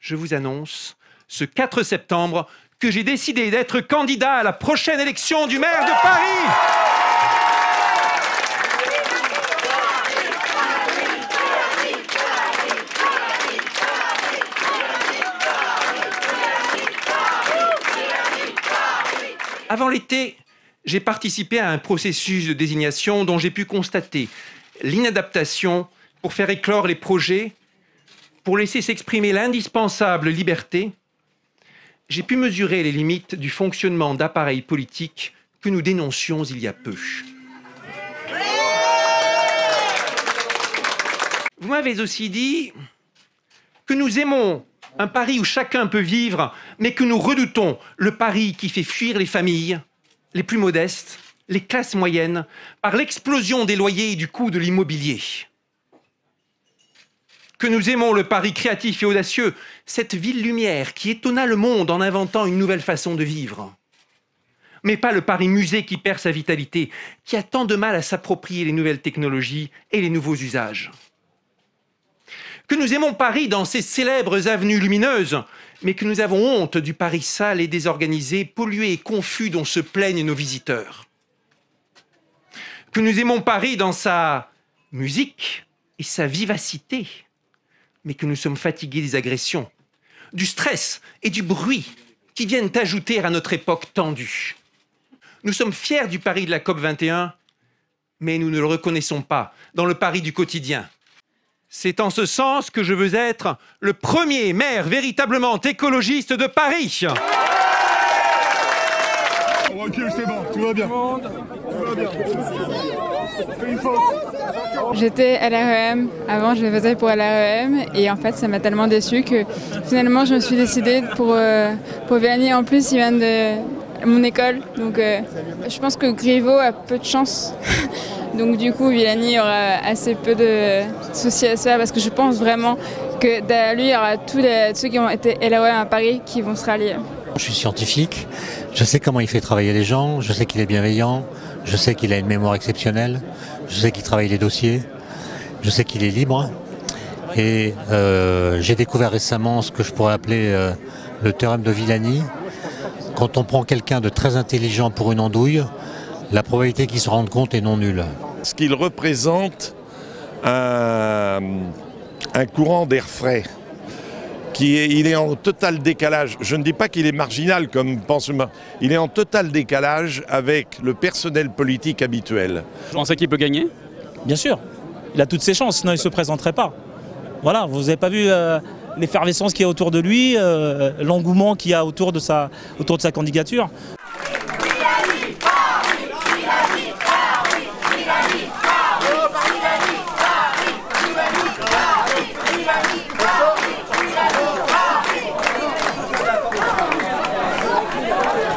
je vous annonce, ce 4 septembre, que j'ai décidé d'être candidat à la prochaine élection du maire de Paris. Avant l'été, j'ai participé à un processus de désignation dont j'ai pu constater l'inadaptation pour faire éclore les projets, pour laisser s'exprimer l'indispensable liberté. J'ai pu mesurer les limites du fonctionnement d'appareils politiques que nous dénoncions il y a peu. Vous m'avez aussi dit que nous aimons un Paris où chacun peut vivre, mais que nous redoutons le Paris qui fait fuir les familles, les plus modestes, les classes moyennes, par l'explosion des loyers et du coût de l'immobilier. Que nous aimons le Paris créatif et audacieux, cette ville lumière qui étonna le monde en inventant une nouvelle façon de vivre. Mais pas le Paris musée qui perd sa vitalité, qui a tant de mal à s'approprier les nouvelles technologies et les nouveaux usages. Que nous aimons Paris dans ses célèbres avenues lumineuses, mais que nous avons honte du Paris sale et désorganisé, pollué et confus dont se plaignent nos visiteurs. Que nous aimons Paris dans sa musique et sa vivacité, mais que nous sommes fatigués des agressions, du stress et du bruit qui viennent ajouter à notre époque tendue. Nous sommes fiers du Paris de la COP21, mais nous ne le reconnaissons pas dans le Paris du quotidien. C'est en ce sens que je veux être le premier maire véritablement écologiste de Paris. Ok, c'est bon, tout va bien. Tout va bien. J'étais à l'AEM, avant je votais pour l'AEM et en fait ça m'a tellement déçue que finalement je me suis décidée pour Villani. En plus il vient de mon école, donc je pense que Griveaux a peu de chance. Donc du coup Villani aura assez peu de soucis à se faire parce que je pense vraiment que derrière lui il y aura tous ceux qui ont été LAEM à Paris qui vont se rallier. Je suis scientifique, je sais comment il fait travailler les gens, je sais qu'il est bienveillant, je sais qu'il a une mémoire exceptionnelle, je sais qu'il travaille les dossiers, je sais qu'il est libre. Et j'ai découvert récemment ce que je pourrais appeler le théorème de Villani. Quand on prend quelqu'un de très intelligent pour une andouille, la probabilité qu'il se rende compte est non nulle. Ce qu'il représente un courant d'air frais. Il est en total décalage. Je ne dis pas qu'il est marginal comme pense le. Il est en total décalage avec le personnel politique habituel. Vous pensez qu'il peut gagner? Bien sûr. Il a toutes ses chances, sinon il ne se présenterait pas. Voilà, vous n'avez pas vu l'effervescence qu'il y a autour de lui, l'engouement qu'il y a autour de sa candidature.